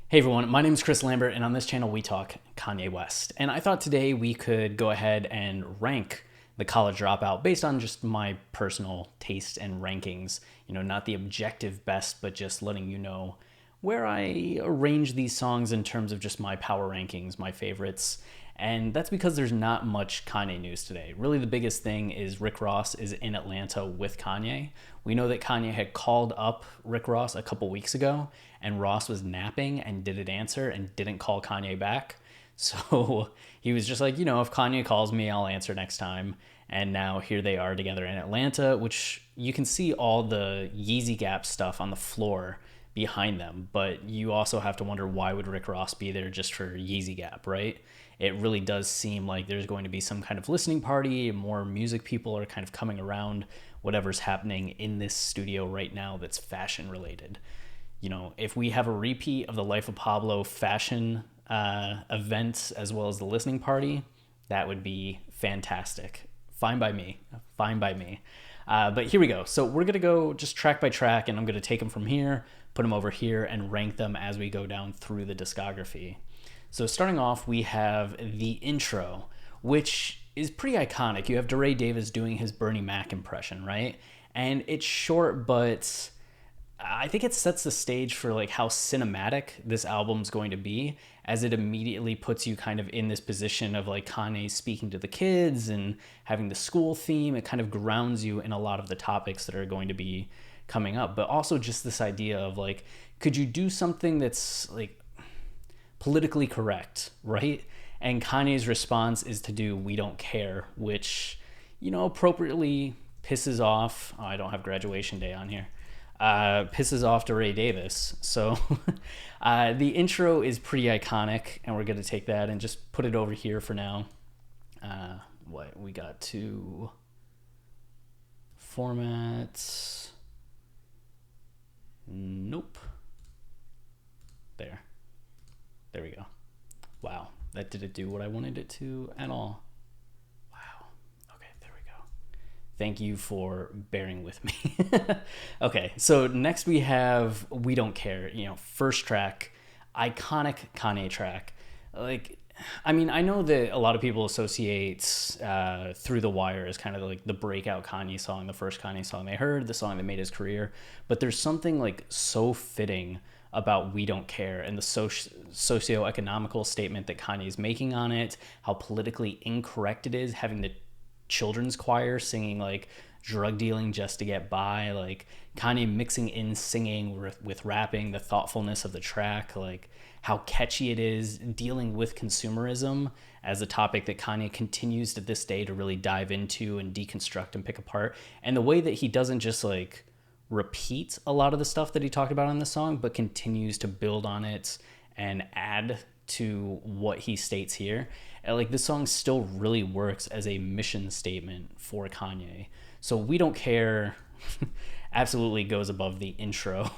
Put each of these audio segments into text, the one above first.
Hey everyone, my name is Chris Lambert, and on this channel we talk Kanye West. And I thought today we could go ahead and rank the College Dropout based on just my personal taste and rankings. You know, not the objective best, but just letting you know where I arrange these songs in terms of just my power rankings, my favorites. And that's because there's not much Kanye news today. Really, the biggest thing is Rick Ross is in Atlanta with Kanye. We know that Kanye had called up Rick Ross a couple weeks ago, and Ross was napping and didn't answer and didn't call Kanye back. So he was just like, you know, if Kanye calls me, I'll answer next time. And now here they are together in Atlanta, which you can see all the Yeezy Gap stuff on the floor behind them. But you also have to wonder, why would Rick Ross be there just for Yeezy Gap, right? It really does seem like there's going to be some kind of listening party, and more music people are kind of coming around whatever's happening in this studio right now that's fashion related. You know, if we have a repeat of the Life of Pablo fashion events as well as the listening party, that would be fantastic. Fine by me. Fine by me. But here we go. So we're going to go just track by track, and I'm going to take them from here, put them over here, and rank them as we go down through the discography. So starting off, we have the intro, which is pretty iconic. You have DeRay Davis doing his Bernie Mac impression, right? And it's short, but I think it sets the stage for like how cinematic this album's going to be, as it immediately puts you kind of in this position of like Kanye speaking to the kids and having the school theme. It kind of grounds you in a lot of the topics that are going to be coming up, but also just this idea of like, could you do something that's like politically correct, right? And Kanye's response is to do "We Don't Care," which, you know, appropriately pisses off. Oh, I don't have Graduation Day on here. Pisses off DeRay Davis. So the intro is pretty iconic, and we're going to take that and just put it over here for now. What we got to formats. Nope. There we go. Wow, that didn't do what I wanted it to at all. Wow. Okay, there we go. Thank you for bearing with me. Okay, so next we have We Don't Care, you know, first track, iconic Kanye track. Like, I mean, I know that a lot of people associate Through the Wire as kind of like the breakout Kanye song, the first Kanye song they heard, the song that made his career. But there's something like so fitting about We Don't Care and the socio-economical statement that Kanye's making on it, how politically incorrect it is, having the children's choir singing like drug dealing just to get by, like Kanye mixing in singing with rapping, the thoughtfulness of the track, like how catchy it is, dealing with consumerism as a topic that Kanye continues to this day to really dive into and deconstruct and pick apart. And the way that he doesn't just like repeat a lot of the stuff that he talked about in the song, but continues to build on it and add to what he states here. And like, this song still really works as a mission statement for Kanye. So We Don't Care absolutely goes above the intro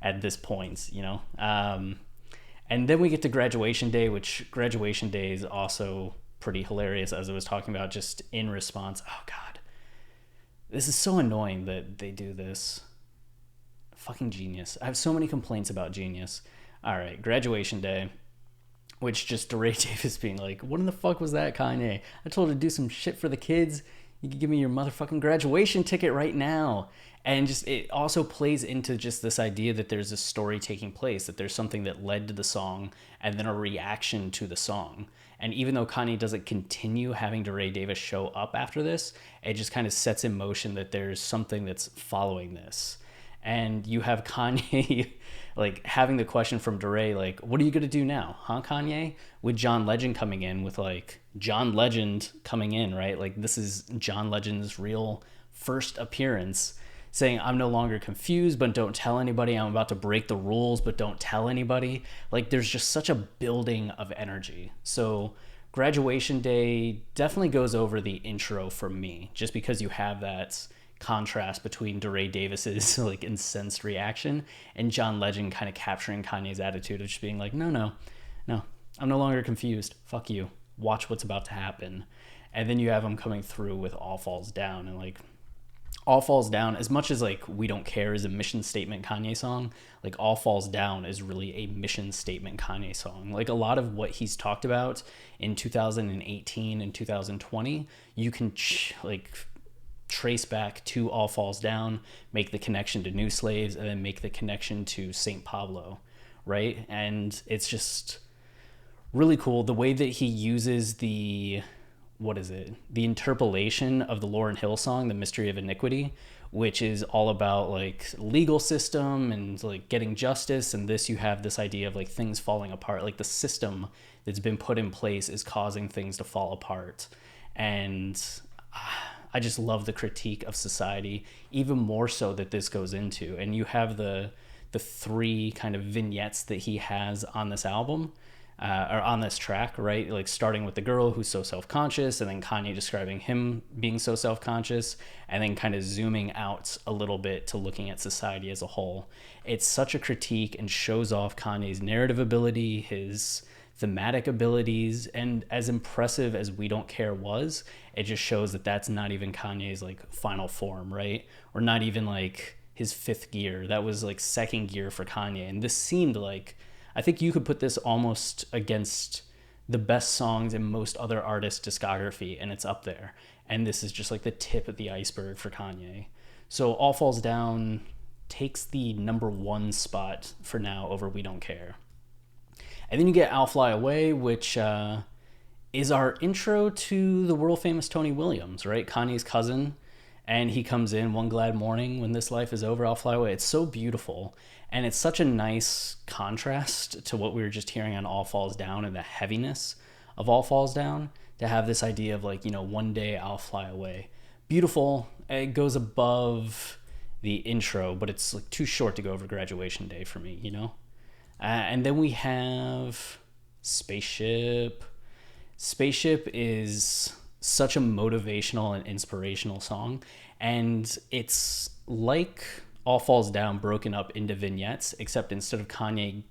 at this point, you know? And then we get to Graduation Day, which Graduation Day is also pretty hilarious, as I was talking about, just in response. Oh God, this is so annoying that they do this. Fucking genius. I have so many complaints about Genius. All right, Graduation Day, which just DeRay Davis being like, what in the fuck was that, Kanye? I told her to do some shit for the kids. You can give me your motherfucking graduation ticket right now. And just, it also plays into just this idea that there's a story taking place, that there's something that led to the song and then a reaction to the song. And even though Kanye doesn't continue having DeRay Davis show up after this, it just kind of sets in motion that there's something that's following this. And you have Kanye like having the question from DeRay, like, what are you going to do now, huh, Kanye? With John Legend coming in, with like John Legend coming in, right? Like, this is John Legend's real first appearance, saying, I'm no longer confused, but don't tell anybody. I'm about to break the rules, but don't tell anybody. Like, there's just such a building of energy. So Graduation Day definitely goes over the intro for me, just because you have that contrast between DeRay Davis's like incensed reaction and John Legend kind of capturing Kanye's attitude of just being like, no, I'm no longer confused. Fuck you. Watch what's about to happen. And then you have him coming through with All Falls Down, and like, All Falls Down, as much as like We Don't Care is a mission statement Kanye song, like All Falls Down is really a mission statement Kanye song. Like a lot of what he's talked about in 2018 and 2020, you can like trace back to All Falls Down, make the connection to New Slaves, and then make the connection to St. Pablo, right? And it's just really cool the way that he uses the interpolation of the Lauryn Hill song, The Mystery of Iniquity, which is all about like legal system and like getting justice. And this, you have this idea of like things falling apart, like the system that's been put in place is causing things to fall apart. And I just love the critique of society, even more so that this goes into. And you have the three kind of vignettes that he has on this album, or on this track, right? Like starting with the girl who's so self-conscious, and then Kanye describing him being so self-conscious, and then kind of zooming out a little bit to looking at society as a whole. It's such a critique and shows off Kanye's narrative ability, his thematic abilities, and as impressive as We Don't Care was, it just shows that that's not even Kanye's like final form, right? Or not even like his fifth gear. That was like second gear for Kanye. And this seemed like, I think you could put this almost against the best songs in most other artists' discography, and it's up there. And this is just like the tip of the iceberg for Kanye. So All Falls Down takes the number one spot for now over We Don't Care. And then you get I'll Fly Away, which is our intro to the world famous Tony Williams, right? Kanye's cousin. And he comes in one glad morning, when this life is over, I'll fly away. It's so beautiful. And it's such a nice contrast to what we were just hearing on All Falls Down and the heaviness of All Falls Down, to have this idea of like, one day I'll fly away. Beautiful. It goes above the intro, but it's like too short to go over graduation day for me, And then we have Spaceship. Spaceship is such a motivational and inspirational song, and it's like All Falls Down broken up into vignettes, except instead of Kanye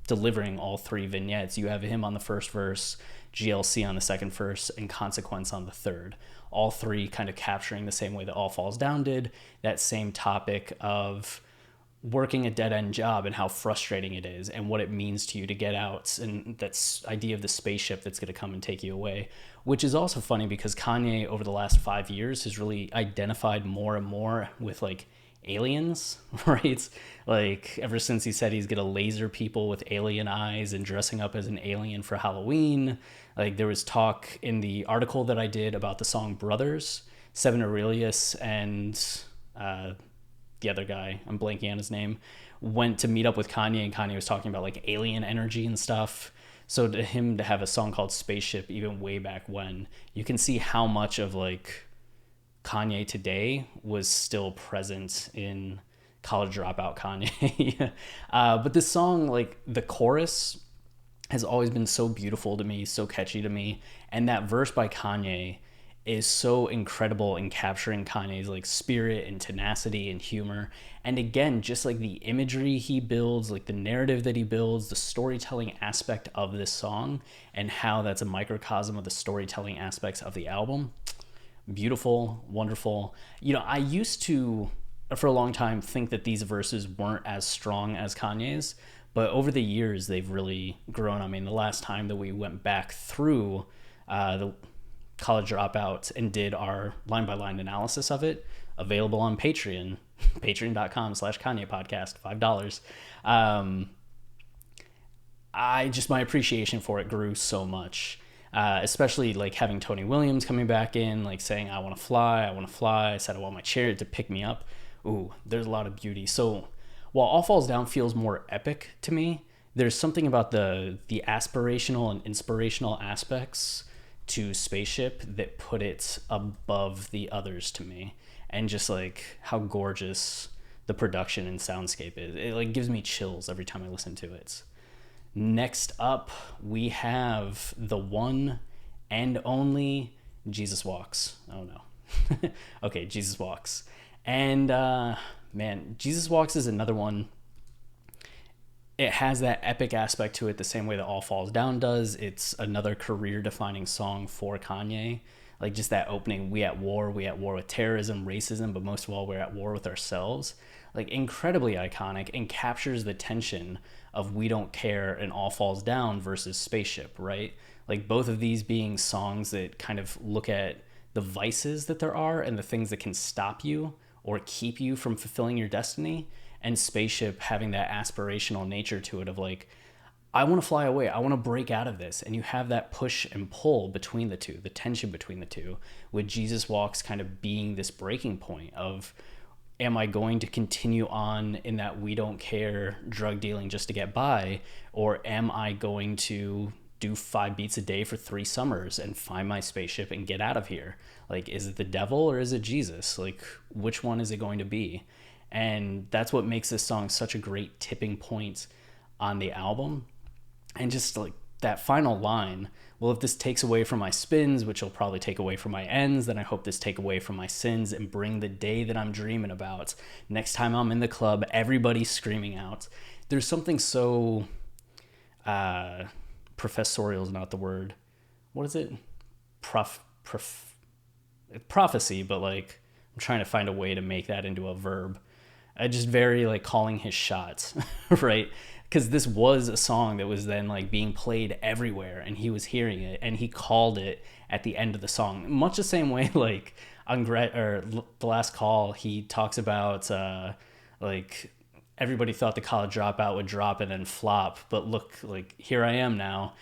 delivering all three vignettes, you have him on the first verse, GLC on the second verse, and Consequence on the third. All three kind of capturing the same way that All Falls Down did, that same topic of working a dead-end job and how frustrating it is and what it means to you to get out, and that idea of the spaceship that's going to come and take you away, which is also funny because Kanye over the last 5 years has really identified more and more with like aliens, right? Like ever since he said he's going to laser people with alien eyes and dressing up as an alien for Halloween. Like there was talk in the article that I did about the song Brothers, Seven Aurelius and the other guy, I'm blanking on his name, went to meet up with Kanye, and Kanye was talking about like alien energy and stuff. So to him to have a song called Spaceship even way back when, you can see how much of like Kanye today was still present in College Dropout Kanye. But this song, like the chorus has always been so beautiful to me, so catchy to me. And that verse by Kanye is so incredible in capturing Kanye's like spirit and tenacity and humor. And again, just like the imagery he builds, like the narrative that he builds, the storytelling aspect of this song, and how that's a microcosm of the storytelling aspects of the album. Beautiful, wonderful. I used to, for a long time, think that these verses weren't as strong as Kanye's, but over the years, they've really grown. I mean, the last time that we went back through the College Dropout and did our line-by-line analysis of it, available on Patreon, patreon.com/Kanye podcast, $5. My appreciation for it grew so much, especially like having Tony Williams coming back in, like saying, I want to fly. I said, I want my chariot to pick me up. Ooh, there's a lot of beauty. So while All Falls Down feels more epic to me, there's something about the aspirational and inspirational aspects to Spaceship that put it above the others to me. And just like how gorgeous the production and soundscape is. It like gives me chills every time I listen to it. Next up, we have the one and only Jesus Walks. Oh no. Okay, Jesus Walks. And man, Jesus Walks is another one. It has that epic aspect to it the same way that All Falls Down does. It's another career-defining song for Kanye. Like just that opening, we at war with terrorism, racism, but most of all, we're at war with ourselves. Like incredibly iconic and captures the tension of We Don't Care and All Falls Down versus Spaceship, right? Like both of these being songs that kind of look at the vices that there are and the things that can stop you or keep you from fulfilling your destiny, and Spaceship having that aspirational nature to it of like, I want to fly away. I want to break out of this. And you have that push and pull between the two, the tension between the two, with Jesus Walks kind of being this breaking point of, am I going to continue on in that we don't care drug dealing just to get by? Or am I going to do 5 beats a day for 3 summers and find my spaceship and get out of here? Like, is it the devil or is it Jesus? Like, which one is it going to be? And that's what makes this song such a great tipping point on the album. And just like that final line, well, if this takes away from my spins, which will probably take away from my ends, then I hope this take away from my sins and bring the day that I'm dreaming about. Next time I'm in the club, everybody's screaming out. There's something so professorial is not the word. What is it? Prophecy, but like I'm trying to find a way to make that into a verb. Just very like calling his shots, right? Because this was a song that was then like being played everywhere and he was hearing it and he called it at the end of the song. Much the same way like on The Last Call, he talks about like everybody thought the College Dropout would drop and then flop, but look, like here I am now.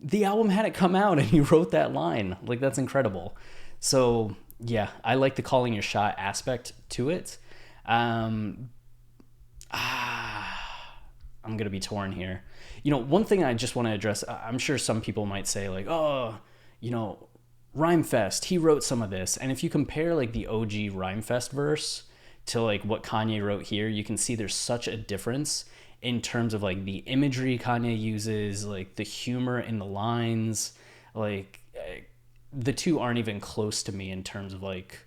The album had it come out and he wrote that line. Like that's incredible. So yeah, I like the calling your shot aspect to it. I'm going to be torn here. You know, one thing I just want to address, I'm sure some people might say like, oh, you know, Rhymefest, he wrote some of this. And if you compare like the OG Rhymefest verse to like what Kanye wrote here, you can see there's such a difference in terms of like the imagery Kanye uses, like the humor in the lines, like the two aren't even close to me in terms of like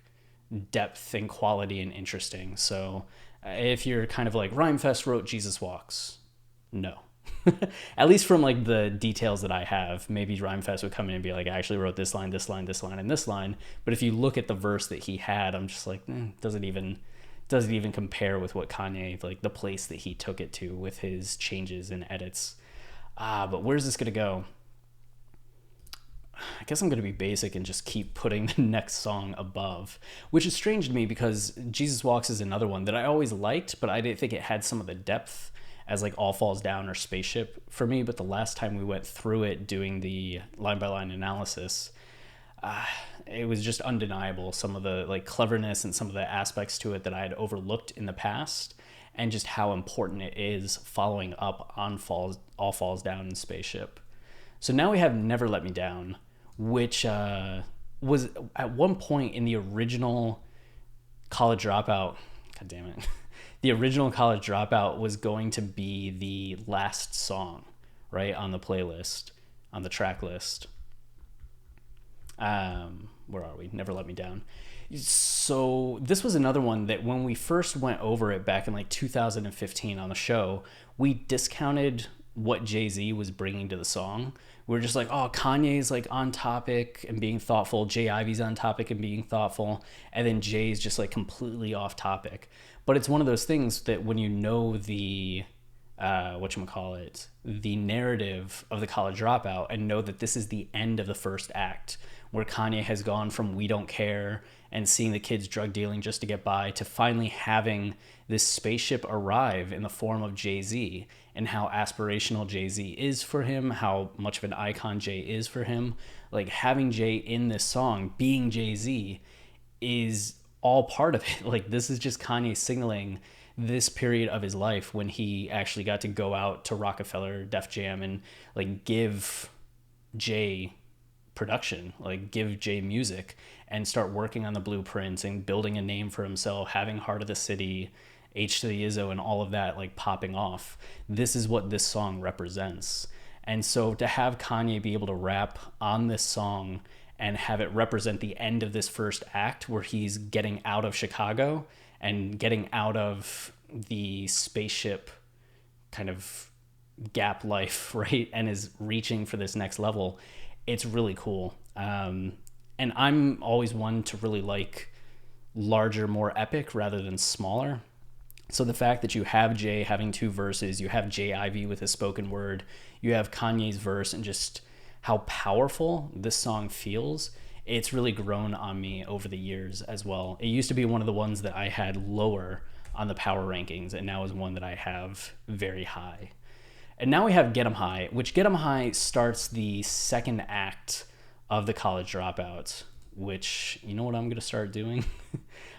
depth and quality and interesting. So if you're kind of like Rhymefest wrote Jesus Walks, no. At least from like the details that I have, maybe Rhymefest would come in and be like, I actually wrote this line, this line, this line, and this line. But if you look at the verse that he had, I'm just like, doesn't even compare with what Kanye, like the place that he took it to with his changes and edits. But where's this gonna go? I guess I'm going to be basic and just keep putting the next song above, which is strange to me because Jesus Walks is another one that I always liked, but I didn't think it had some of the depth as like All Falls Down or Spaceship for me. But the last time we went through it doing the line by line analysis, it was just undeniable. Some of the like cleverness and some of the aspects to it that I had overlooked in the past, and just how important it is following up on All Falls Down and Spaceship. So now we have Never Let Me Down, which was at one point in the original College Dropout. God damn it. The original College Dropout was going to be the last song, right, on the playlist, on the track list. Where are we? Never Let Me Down. So this was another one that when we first went over it back in like 2015 on the show, we discounted what Jay-Z was bringing to the song. We're just like, oh, Kanye's like on topic and being thoughtful. Jay Ivy's on topic and being thoughtful. And then Jay's just like completely off topic. But it's one of those things that when you know the, the narrative of the College Dropout and know that this is the end of the first act, where Kanye has gone from We Don't Care and seeing the kids drug dealing just to get by to finally having this spaceship arrive in the form of Jay-Z, and how aspirational Jay-Z is for him, how much of an icon Jay is for him. Like having Jay in this song, being Jay-Z, is all part of it. Like this is just Kanye signaling this period of his life when he actually got to go out to Rockefeller, Def Jam, and like give Jay production, like give Jay music and start working on the blueprints and building a name for himself, having Heart of the City, H to the Izzo, and all of that like popping off. This is what this song represents. And so to have Kanye be able to rap on this song and have it represent the end of this first act where he's getting out of Chicago and getting out of the spaceship kind of gap life, right? And is reaching for this next level. It's really cool. And And I'm always one to really like larger, more epic rather than smaller. So the fact that you have Jay having 2 verses, you have Jay Ivy with his spoken word, you have Kanye's verse, and just how powerful this song feels, it's really grown on me over the years as well. It used to be one of the ones that I had lower on the power rankings, and now is one that I have very high. And now we have Get 'em High, which Get 'em High starts the second act of the College Dropout, which, you know what I'm going to start doing?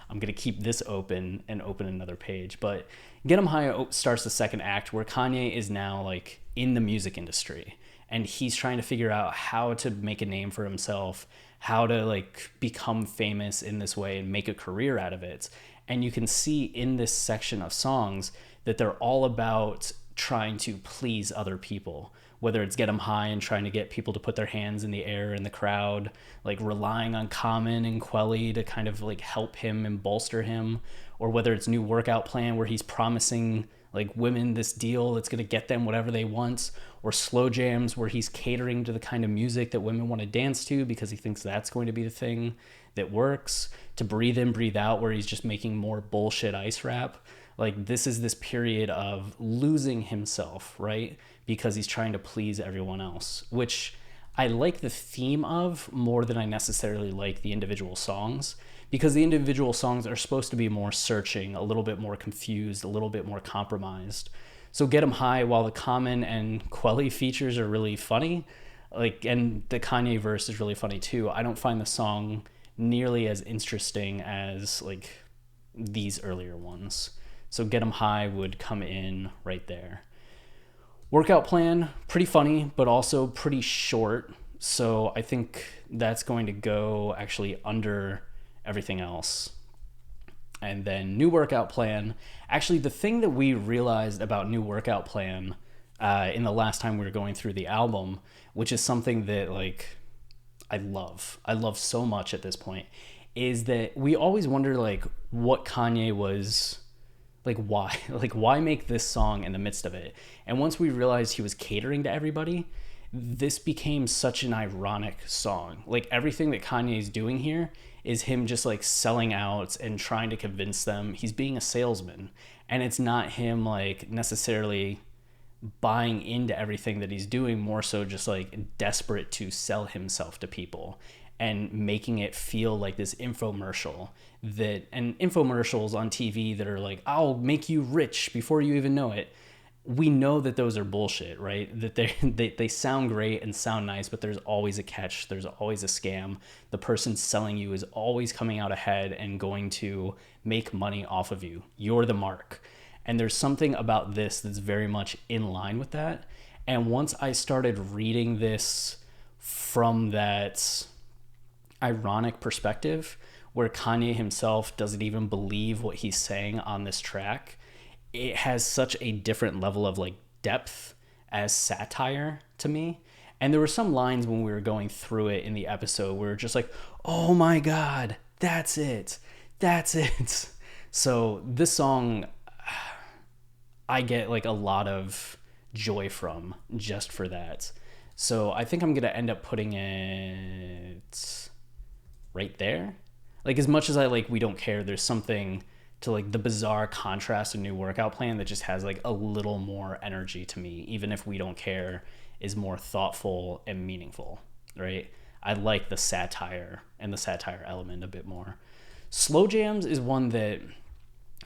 I'm going to keep this open and open another page. But Get 'em High starts the second act where Kanye is now like in the music industry, and he's trying to figure out how to make a name for himself, how to like become famous in this way and make a career out of it. And you can see in this section of songs that they're all about trying to please other people, whether it's Get 'em High and trying to get people to put their hands in the air in the crowd, like relying on Common and Quelly to kind of like help him and bolster him, or whether it's New Workout Plan where he's promising like women this deal that's going to get them whatever they want, or Slow Jams where he's catering to the kind of music that women want to dance to because he thinks that's going to be the thing that works, to Breathe In, Breathe Out where he's just making more bullshit ice rap. Like this is this period of losing himself, right? Because he's trying to please everyone else, which I like the theme of more than I necessarily like the individual songs, because the individual songs are supposed to be more searching, a little bit more confused, a little bit more compromised. So Get 'em High, while the Common and Quelly features are really funny, like, and the Kanye verse is really funny too, I don't find the song nearly as interesting as like these earlier ones. So Get 'em High would come in right there. Workout Plan, pretty funny, but also pretty short. So I think that's going to go actually under everything else. And then New Workout Plan. Actually, the thing that we realized about New Workout Plan in the last time we were going through the album, which is something that like I love so much at this point, is that we always wonder like what Kanye was like, why make this song in the midst of it? And once we realized he was catering to everybody, this became such an ironic song. Like everything that Kanye is doing here is him just like selling out and trying to convince them. He's being a salesman, and it's not him like necessarily buying into everything that he's doing, more so just like desperate to sell himself to people and making it feel like this infomercial and infomercials on TV that are like, I'll make you rich before you even know it. We know that those are bullshit, right? That they sound great and sound nice, but there's always a catch. There's always a scam. The person selling you is always coming out ahead and going to make money off of you. You're the mark. And there's something about this that's very much in line with that. And once I started reading this from that ironic perspective, where Kanye himself doesn't even believe what he's saying on this track, it has such a different level of like depth as satire to me. And there were some lines when we were going through it in the episode where we were just like, oh my God, that's it. So this song, I get like a lot of joy from just for that. So I think I'm going to end up putting it right there. Like as much as I like We Don't Care, there's something to like the bizarre contrast of New Workout Plan that just has like a little more energy to me, even if We Don't Care is more thoughtful and meaningful, right? I like the satire and the satire element a bit more. Slow Jams is one that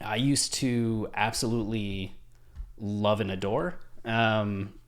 I used to absolutely love and adore.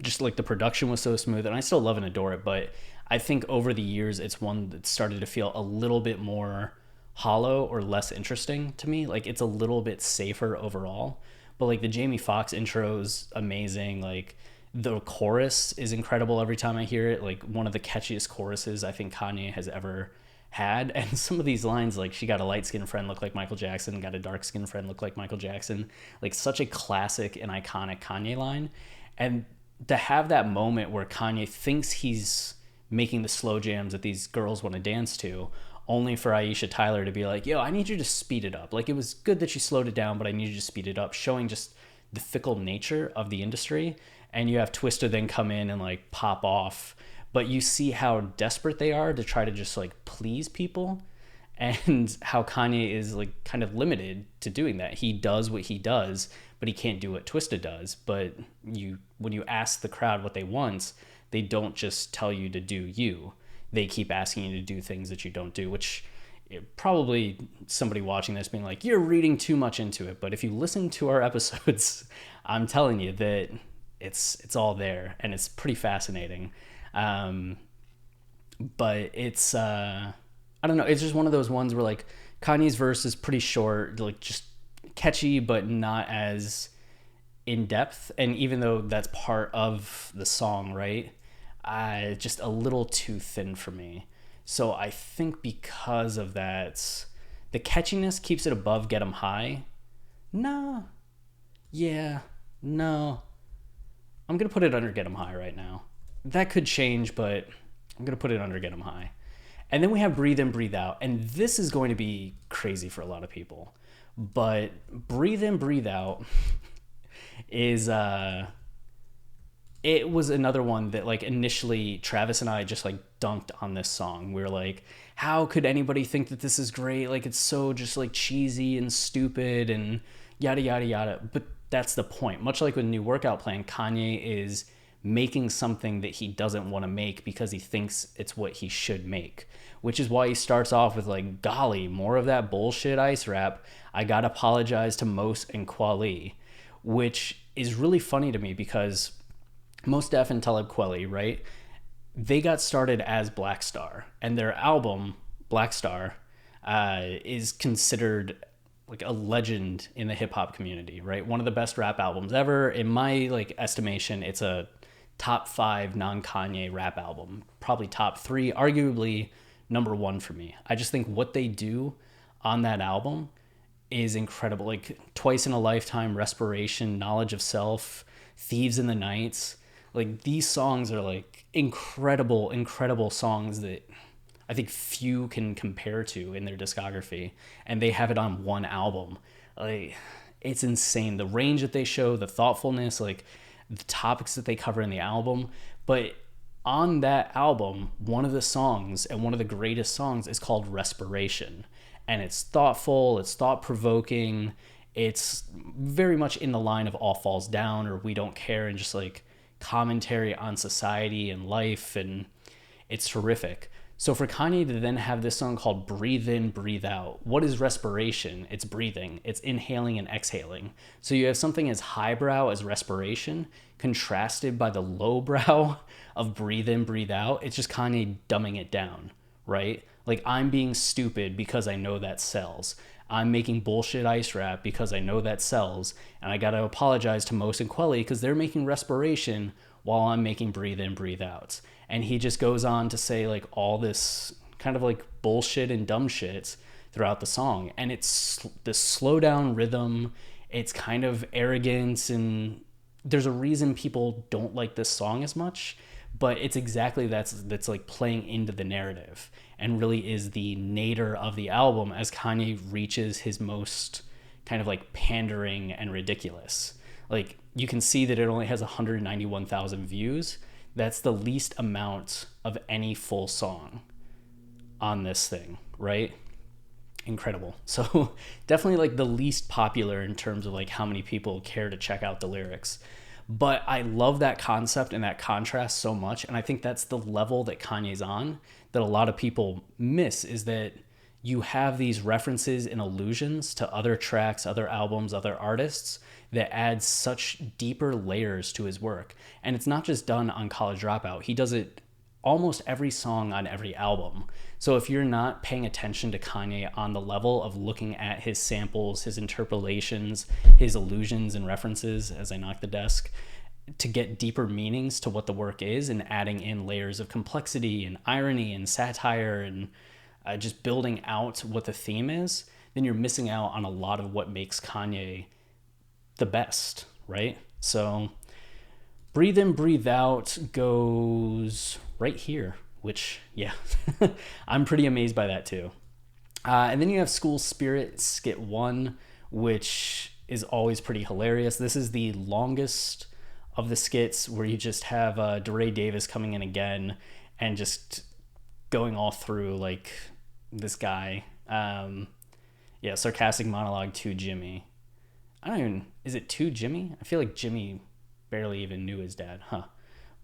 Just like the production was so smooth, and I still love and adore it, but I think over the years it's one that started to feel a little bit more hollow or less interesting to me. Like it's a little bit safer overall, but like the Jamie Foxx intro is amazing. Like the chorus is incredible every time I hear it. Like one of the catchiest choruses I think Kanye has ever had. And some of these lines, like she got a light-skinned friend look like Michael Jackson, got a dark-skinned friend look like Michael Jackson, like such a classic and iconic Kanye line. And to have that moment where Kanye thinks he's making the slow jams that these girls want to dance to, only for Aisha Tyler to be like, yo, I need you to speed it up. Like, it was good that you slowed it down, but I need you to speed it up, showing just the fickle nature of the industry. And you have Twista then come in and like pop off. but you see how desperate they are to try to just like please people, and how Kanye is like kind of limited to doing that. He does what he does, but he can't do what Twista does. But when you ask the crowd what they want, they don't just tell you to do you. They keep asking you to do things that you don't do, which probably somebody watching this being like, you're reading too much into it. But if you listen to our episodes, I'm telling you that it's all there, and it's pretty fascinating. But it's I don't know, it's just one of those ones where like Kanye's verse is pretty short, like just catchy, but not as in depth. And even though that's part of the song, right, just a little too thin for me. So I think because of that, the catchiness keeps it above Get 'Em High. No. Yeah. No. I'm going to put it under Get 'Em High right now. That could change, but I'm going to put it under Get 'Em High. And then we have Breathe In, Breathe Out. And this is going to be crazy for a lot of people. But Breathe In, Breathe Out is... it was another one that like initially Travis and I just like dunked on this song. We were like, how could anybody think that this is great? Like, it's so just like cheesy and stupid and yada, yada, yada. But that's the point. Much like with New Workout Plan, Kanye is making something that he doesn't want to make because he thinks it's what he should make, which is why he starts off with like, golly, more of that bullshit ice rap. I gotta apologize to Mos and Kweli, which is really funny to me because Mos Def and Talib Kweli, right? They got started as Black Star, and their album Black Star is considered like a legend in the hip hop community, right? One of the best rap albums ever. In my like estimation, it's a top 5 non-Kanye rap album, probably top 3, arguably number 1 for me. I just think what they do on that album is incredible. Like Twice in a Lifetime, Respiration, Knowledge of Self, Thieves in the Nights. Like these songs are like incredible, incredible songs that I think few can compare to in their discography, and they have it on one album. Like, it's insane. The range that they show, the thoughtfulness, like the topics that they cover in the album. But on that album, one of the songs, and one of the greatest songs, is called Respiration. And it's thoughtful, it's thought-provoking, it's very much in the line of All Falls Down or We Don't Care, and just like commentary on society and life, and it's terrific. So for Kanye to then have this song called Breathe In, Breathe Out, what is respiration? It's breathing. It's inhaling and exhaling. So you have something as highbrow as respiration contrasted by the lowbrow of Breathe In, Breathe Out. It's just Kanye dumbing it down, right? Like, I'm being stupid because I know that sells. I'm making bullshit ice rap because I know that sells. And I got to apologize to Mos and Kweli because they're making respiration while I'm making Breathe In, Breathe Out. And he just goes on to say like all this kind of like bullshit and dumb shit throughout the song. And it's this slow down rhythm. It's kind of arrogance, and there's a reason people don't like this song as much, but it's exactly that's like playing into the narrative and really is the nadir of the album as Kanye reaches his most kind of like pandering and ridiculous. Like, you can see that it only has 191,000 views. That's the least amount of any full song on this thing, right? Incredible. So definitely like the least popular in terms of like how many people care to check out the lyrics. But I love that concept and that contrast so much. And I think that's the level that Kanye's on that a lot of people miss, is that you have these references and allusions to other tracks, other albums, other artists that add such deeper layers to his work. And it's not just done on College Dropout. He does it almost every song on every album. So if you're not paying attention to Kanye on the level of looking at his samples, his interpolations, his allusions and references, as I knock the desk, to get deeper meanings to what the work is and adding in layers of complexity and irony and satire and just building out what the theme is, then you're missing out on a lot of what makes Kanye the best, right? So Breathe In, Breathe Out goes right here, which, yeah, I'm pretty amazed by that too. And then you have School Spirit, Skit 1, which is always pretty hilarious. This is the longest of the skits, where you just have DeRay Davis coming in again and just going all through like this guy. Yeah, sarcastic monologue to Jimmy. I don't even, is it to Jimmy? I feel like Jimmy barely even knew his dad, huh?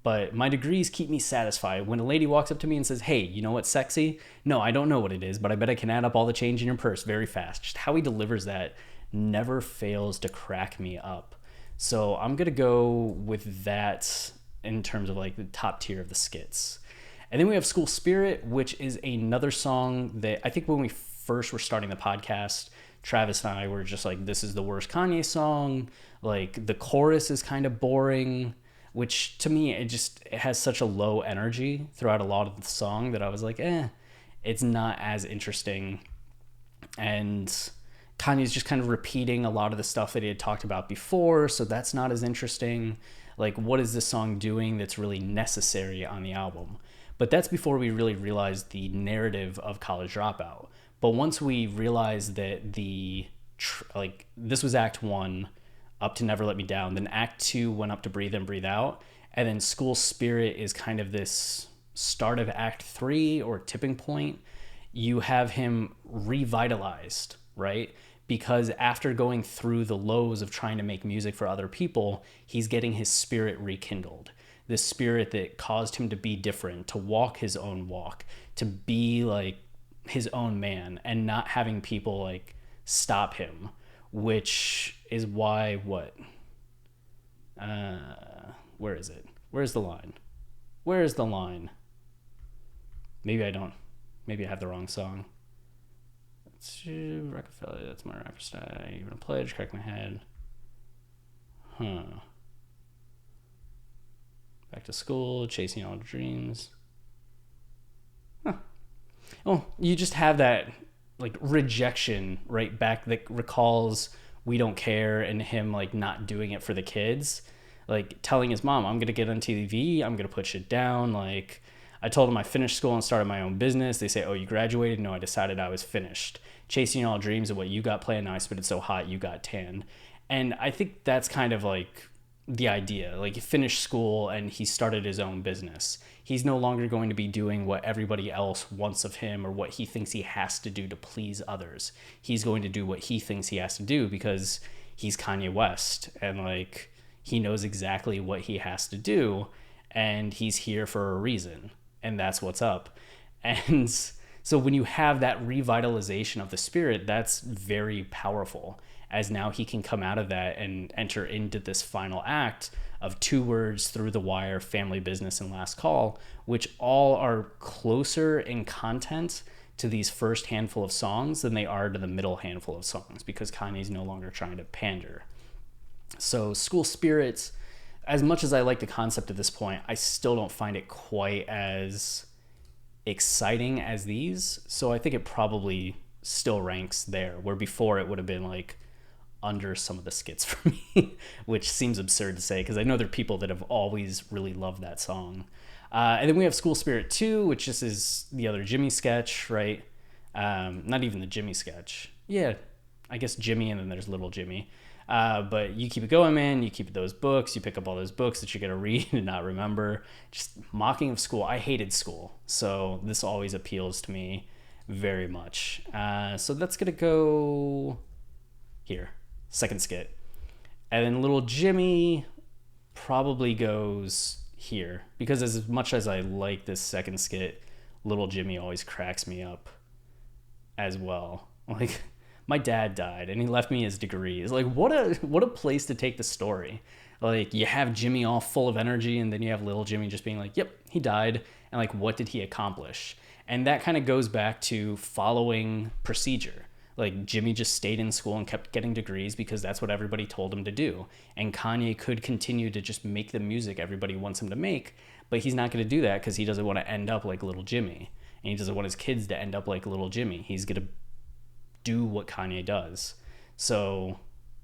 But my degrees keep me satisfied. When a lady walks up to me and says, hey, you know what's sexy? No, I don't know what it is, but I bet I can add up all the change in your purse very fast. Just how he delivers that never fails to crack me up. So I'm going to go with that in terms of like the top tier of the skits. And then we have School Spirit, which is another song that I think when we first were starting the podcast, Travis and I were just like, this is the worst Kanye song. Like the chorus is kind of boring, which to me, it has such a low energy throughout a lot of the song that I was like, it's not as interesting. And Kanye's just kind of repeating a lot of the stuff that he had talked about before, so that's not as interesting. Like, what is this song doing that's really necessary on the album? But that's before we really realized the narrative of College Dropout. But once we realized that this was Act 1 up to Never Let Me Down, then Act 2 went up to Breathe In, Breathe Out, and then School Spirit is kind of this start of Act 3 or tipping point. You have him revitalized, right? Because after going through the lows of trying to make music for other people, he's getting his spirit rekindled. This spirit that caused him to be different, to walk his own walk, to be like his own man and not having people like stop him, which is why where is it? Where's the line? Where is the line? Maybe I have the wrong song. Rockefeller, that's my rapper style. Even a pledge, crack my head. Back to school, chasing all dreams. Oh, you just have that like rejection right back that recalls We Don't Care and him like not doing it for the kids. Like telling his mom, I'm going to get on TV, I'm going to put shit down. Like I told him I finished school and started my own business. They say, oh, you graduated? No, I decided I was finished. Chasing all dreams of what you got planned. Now I spit it so hot, you got tanned. And I think that's kind of like the idea. Like he finished school and he started his own business. He's no longer going to be doing what everybody else wants of him or what he thinks he has to do to please others. He's going to do what he thinks he has to do because he's Kanye West and like he knows exactly what he has to do and he's here for a reason. And that's what's up. And so when you have that revitalization of the spirit, that's very powerful, as now he can come out of that and enter into this final act of 2 words, Through the Wire, Family Business, and Last Call, which all are closer in content to these first handful of songs than they are to the middle handful of songs, because Kanye's no longer trying to pander. So School Spirits, as much as I like the concept at this point, I still don't find it quite as exciting as these. So I think it probably still ranks there, where before it would have been like under some of the skits for me, which seems absurd to say because I know there are people that have always really loved that song. And then we have School Spirit 2, which just is the other Jimmy sketch, right? Not even the Jimmy sketch. Yeah, I guess Jimmy and then there's Little Jimmy. But you keep it going, man. You keep those books. You pick up all those books that you're going to read and not remember. Just mocking of school. I hated school. So this always appeals to me very much. So that's going to go here. Second skit. And then Little Jimmy probably goes here. Because as much as I like this second skit, Little Jimmy always cracks me up as well. Like, my dad died and he left me his degrees. Like, what a place to take the story. Like, you have Jimmy all full of energy and then you have Little Jimmy just being like, yep, he died. And like, what did he accomplish? And that kind of goes back to following procedure. Like, Jimmy just stayed in school and kept getting degrees because that's what everybody told him to do. And Kanye could continue to just make the music everybody wants him to make, but he's not going to do that because he doesn't want to end up like Little Jimmy. And he doesn't want his kids to end up like Little Jimmy. He's going to do what Kanye does. So,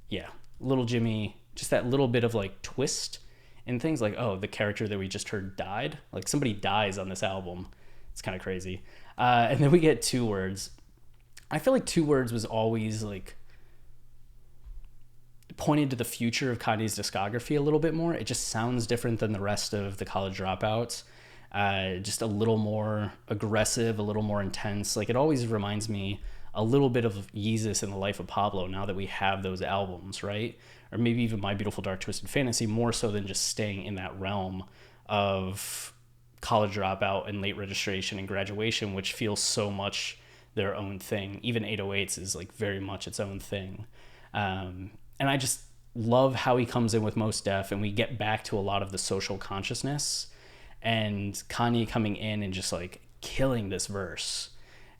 yeah, Little Jimmy, just that little bit of like twist in things like, oh, the character that we just heard died. Like, somebody dies on this album. It's kind of crazy. And then we get 2 words. I feel like 2 words was always like pointed to the future of Kanye's discography a little bit more. It just sounds different than the rest of the College Dropouts. Just a little more aggressive, a little more intense. Like, it always reminds me a little bit of Yeezus and the Life of Pablo now that we have those albums, right? Or maybe even My Beautiful Dark Twisted Fantasy, more so than just staying in that realm of College Dropout and Late Registration and Graduation, which feels so much their own thing. Even 808s is like very much its own thing. And I just love how he comes in with Mos Def, and we get back to a lot of the social consciousness, and Kanye coming in and just like killing this verse.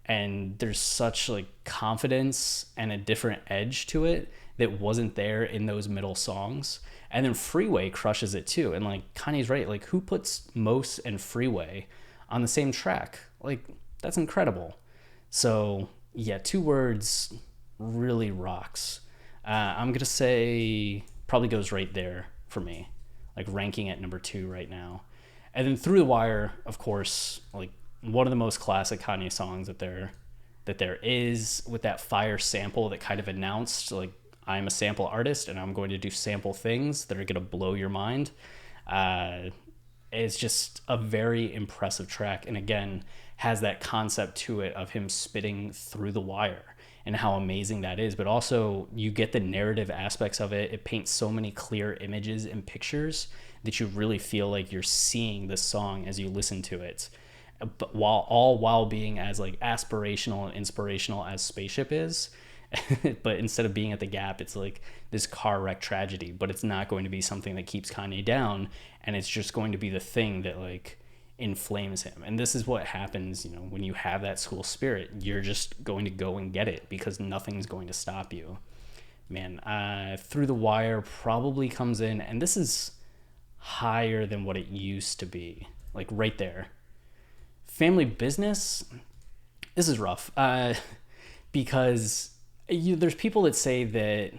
And there's such like confidence and a different edge to it that wasn't there in those middle songs. And then Freeway crushes it too. And like Kanye's right, like who puts Mos and Freeway on the same track? Like, that's incredible. So yeah, 2 Words really rocks. I'm gonna say probably goes right there for me, like ranking at number 2 right now. And then Through the Wire, of course, like one of the most classic Kanye songs that there is, with that fire sample that kind of announced like, I'm a sample artist and I'm going to do sample things that are going to blow your mind. It's just a very impressive track, and again has that concept to it of him spitting through the wire and how amazing that is. But also you get the narrative aspects of it. It paints so many clear images and pictures that you really feel like you're seeing this song as you listen to it, but while being as like aspirational and inspirational as Spaceship is. But instead of being at the Gap, it's like this car wreck tragedy, but it's not going to be something that keeps Kanye down, and it's just going to be the thing that like inflames him. And this is what happens, you know, when you have that school spirit. You're just going to go and get it because nothing's going to stop you, man. Through the Wire probably comes in, and this is higher than what it used to be, like right there. Family Business, this is rough, because there's people that say that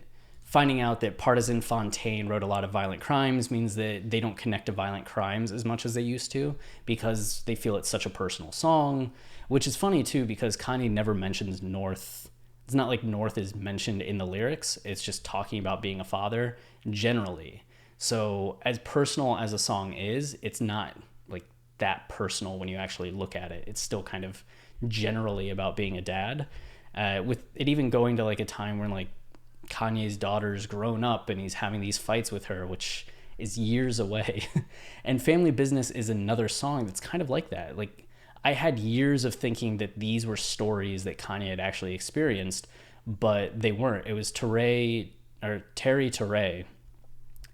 finding out that Partisan Fontaine wrote a lot of violent crimes means that they don't connect to violent crimes as much as they used to, because they feel it's such a personal song, which is funny too, because Kanye never mentions North. It's not like North is mentioned in the lyrics. It's just talking about being a father generally. So as personal as a song is, it's not like that personal when you actually look at it. It's still kind of generally about being a dad, with it even going to like a time when like Kanye's daughter's grown up and he's having these fights with her, which is years away. And Family Business is another song that's kind of like that. Like, I had years of thinking that these were stories that Kanye had actually experienced, but they weren't. It was Terry Teray,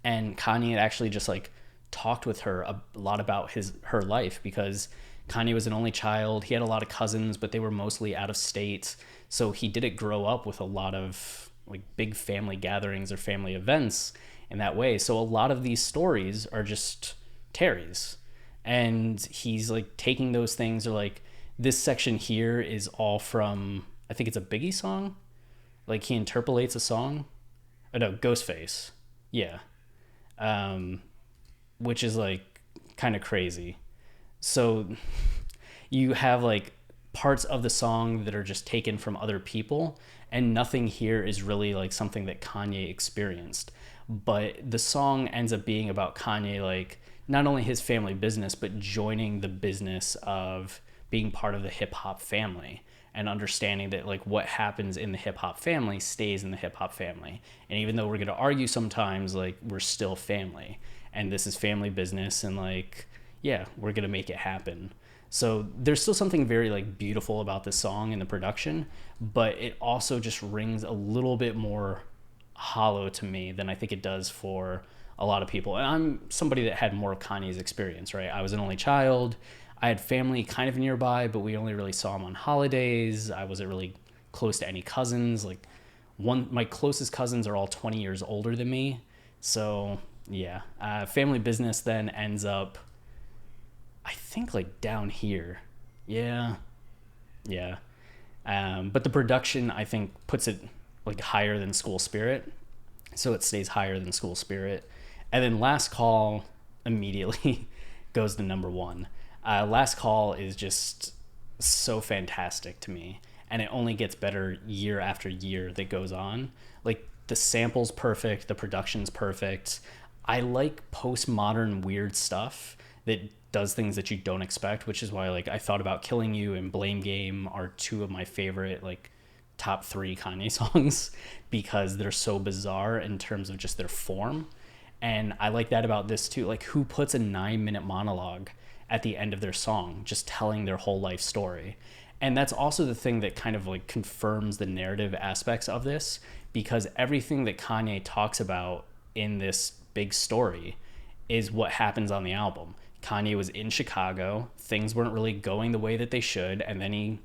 and Kanye had actually just like talked with her a lot about her life, because Kanye was an only child. He had a lot of cousins, but they were mostly out of state. So he didn't grow up with a lot of like big family gatherings or family events in that way. So a lot of these stories are just Terry's. And he's like taking those things, or like this section here is all from, I think it's a Biggie song. Like he interpolates a song. Oh no, Ghostface. Yeah. Which is like kind of crazy. So you have like parts of the song that are just taken from other people, and nothing here is really like something that Kanye experienced. But the song ends up being about Kanye, like not only his family business, but joining the business of being part of the hip hop family, and understanding that like what happens in the hip hop family stays in the hip hop family. And even though we're going to argue sometimes, like we're still family, and this is family business, and like, yeah, we're going to make it happen. So there's still something very like beautiful about this song and the production, but it also just rings a little bit more hollow to me than I think it does for a lot of people. And I'm somebody that had more of Kanye's experience, right? I was an only child. I had family kind of nearby, but we only really saw him on holidays. I wasn't really close to any cousins. Like my closest cousins are all 20 years older than me. So yeah, Family Business then ends up, I think, like down here. Yeah. But the production, I think, puts it like higher than School Spirit. So it stays higher than School Spirit. And then Last Call immediately goes to number 1. Last Call is just so fantastic to me. And it only gets better year after year that goes on. Like the sample's perfect. The production's perfect. I like postmodern weird stuff that does things that you don't expect, which is why like I Thought About Killing You and Blame Game are two of my favorite like top 3 Kanye songs because they're so bizarre in terms of just their form. And I like that about this too. Like, who puts a 9-minute monologue at the end of their song just telling their whole life story? And that's also the thing that kind of like confirms the narrative aspects of this, because everything that Kanye talks about in this big story is what happens on the album. Kanye was in Chicago, things weren't really going the way that they should, and then he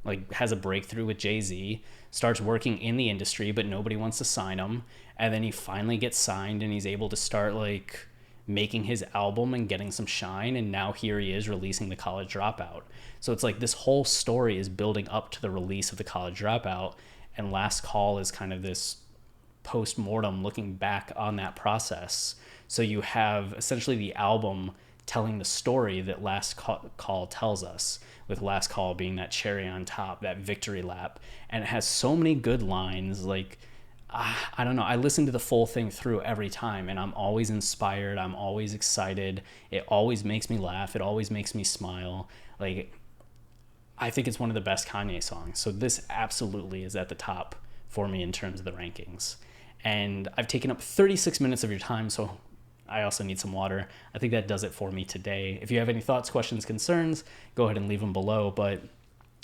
like has a breakthrough with Jay-Z, starts working in the industry, but nobody wants to sign him. And then he finally gets signed and he's able to start like making his album and getting some shine. And now here he is releasing The College Dropout. So it's like this whole story is building up to the release of The College Dropout. And Last Call is kind of this post-mortem looking back on that process. So you have essentially the album telling the story that Last Call tells us, with Last Call being that cherry on top, that victory lap. And it has so many good lines. Like, I don't know, I listen to the full thing through every time and I'm always inspired, I'm always excited, it always makes me laugh, it always makes me smile. Like, I think it's one of the best Kanye songs. So this absolutely is at the top for me in terms of the rankings. And I've taken up 36 minutes of your time, so I also need some water. I think that does it for me today. If you have any thoughts, questions, concerns, go ahead and leave them below. But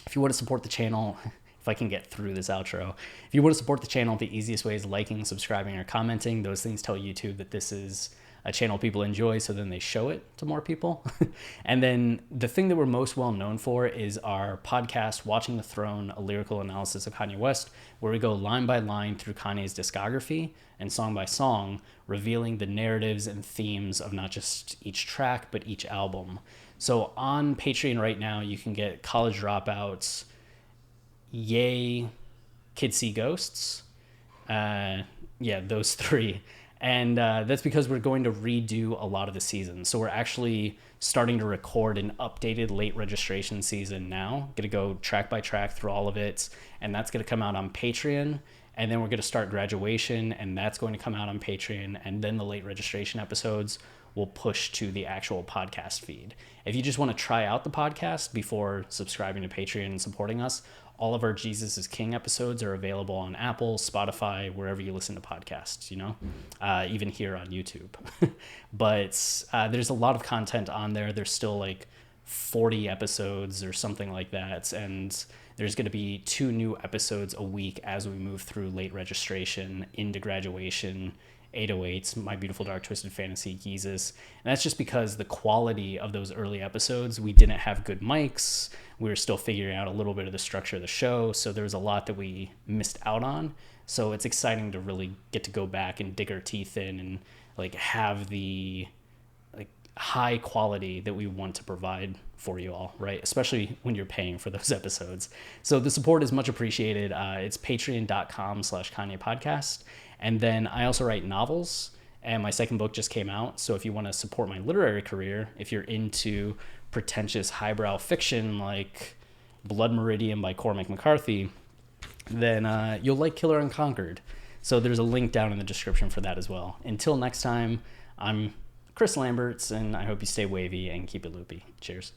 if you want to support the channel, if I can get through this outro, if you want to support the channel, the easiest way is liking, subscribing, or commenting. Those things tell YouTube that this is a channel people enjoy, so then they show it to more people. And then the thing that we're most well known for is our podcast, Watching the Throne, a lyrical analysis of Kanye West, where we go line by line through Kanye's discography and song by song, revealing the narratives and themes of not just each track, but each album. So on Patreon right now, you can get College Dropouts, Yay, Kids See Ghosts. Yeah, those 3. And that's because we're going to redo a lot of the seasons. So we're actually starting to record an updated late registration season now. Going to go track by track through all of it. And that's going to come out on Patreon. And then we're going to start Graduation. And that's going to come out on Patreon. And then the late registration episodes will push to the actual podcast feed. If you just want to try out the podcast before subscribing to Patreon and supporting us, all of our Jesus is King episodes are available on Apple, Spotify, wherever you listen to podcasts, you know, even here on YouTube. But there's a lot of content on there. There's still like 40 episodes or something like that. And there's going to be 2 new episodes a week as we move through late registration into Graduation, 808s, My Beautiful Dark Twisted Fantasy, Jesus. And that's just because the quality of those early episodes, we didn't have good mics. We were still figuring out a little bit of the structure of the show. So there was a lot that we missed out on. So it's exciting to really get to go back and dig our teeth in and like have the like high quality that we want to provide for you all, right? Especially when you're paying for those episodes. So the support is much appreciated. It's patreon.com/Kanye Podcast. And then I also write novels, and my second book just came out. So if you want to support my literary career, if you're into pretentious highbrow fiction like Blood Meridian by Cormac McCarthy, then you'll like Killer Unconquered. So there's a link down in the description for that as well. Until next time, I'm Chris Lamberts, and I hope you stay wavy and keep it loopy. Cheers.